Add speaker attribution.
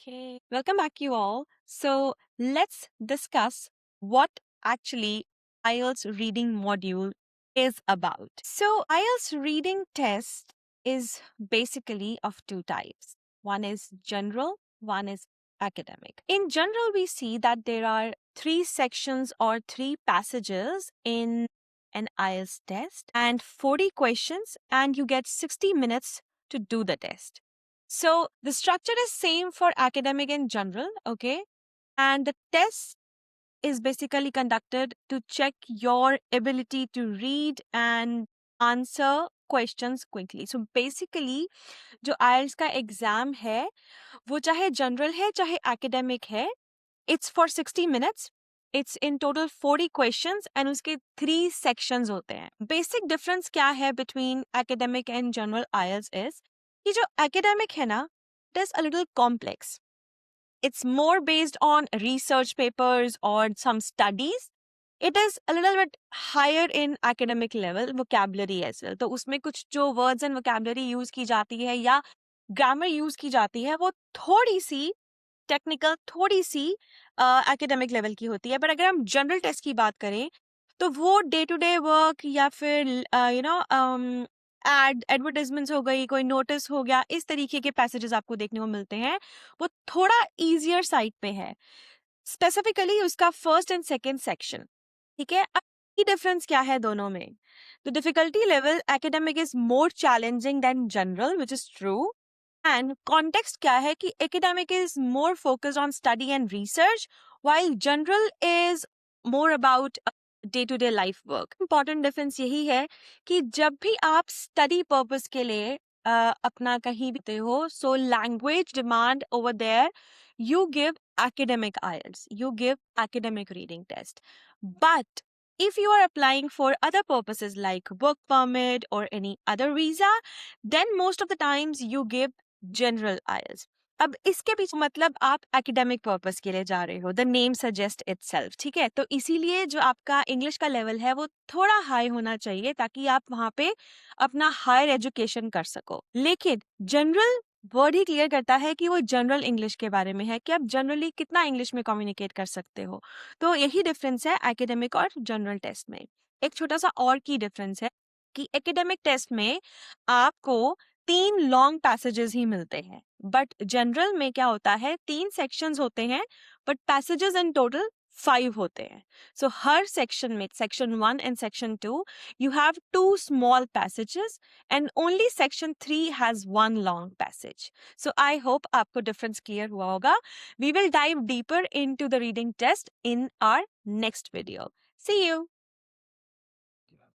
Speaker 1: Welcome back, you all. So, let's discuss what actually IELTS reading module is about. So, IELTS reading test is basically of two types. One is general, one is academic. In general, we see that there are three sections or three passages in an IELTS test and 40 questions, and you get 60 minutes to do the test. So the structure is same for academic in general, okay? And the test is basically conducted to check your ability to read and answer questions quickly. So basically जो IELTS का exam है वो चाहे general है चाहे academic है, it's for 60 minutes. It's in total 40 questions and उसके 3 sections होते हैं. Basic difference क्या है between academic and general IELTS is कि जो academic है ना, it is a little complex. It's more based on research papers or some studies. It is a little bit higher in academic level, vocabulary as well. तो उसमें कुछ जो words and vocabulary use की जाती है या grammar use की जाती है वो थोड़ी सी टेक्निकल, थोड़ी सी एकेडमिक लेवल की होती है. बट अगर हम जनरल टेस्ट की बात करें तो वो डे टू डे वर्क या फिर एडवर्टाइजमेंट्स हो गई, कोई नोटिस हो गया, इस तरीके के पैसेजेस आपको देखने को मिलते हैं. वो थोड़ा इजियर साइड पे है, स्पेसिफिकली उसका फर्स्ट एंड सेकेंड सेक्शन. ठीक है, अब की डिफरेंस क्या है दोनों में? The difficulty level academic is more challenging than general, which is true. And context क्या है कि academic is more focused on study and research, while general is more about day-to-day life work. Important difference यही है कि जब भी आप study purpose के लिए अपना कहीं भी हो, so language demand over there, you give academic IELTS, you give academic reading test. But if you are applying for other purposes like work permit or any other visa, then most of the times you give general aisles. अब इसके पीछे मतलब आप academic purpose के लिए जा रहे हो, द नेम सजेस्ट इटसेल्फ. ठीक है, तो इसीलिए जो आपका इंग्लिश का लेवल है वो थोड़ा हाई होना चाहिए ताकि आप वहां पे अपना हायर एजुकेशन कर सको. लेकिन जनरल वर्ड ही क्लियर करता है कि वो जनरल इंग्लिश के बारे में है कि आप जनरली कितना इंग्लिश में कम्युनिकेट कर सकते हो. तो यही डिफरेंस है एकेडमिक और जनरल टेस्ट में. एक छोटा सा और की डिफरेंस है कि एकेडमिक टेस्ट में आपको 3 लॉन्ग पैसेजेस ही मिलते हैं, बट जनरल में क्या होता है, 3 सेक्शंस होते हैं बट पैसेजेस इन टोटल 5 होते हैं. सो हर सेक्शन में, section 1 and section 2, you have 2 small passages and only section 3 has 1 long passage. So I hope आपको डिफरेंस क्लियर हुआ होगा. We will dive deeper into the reading test in our next video. See you.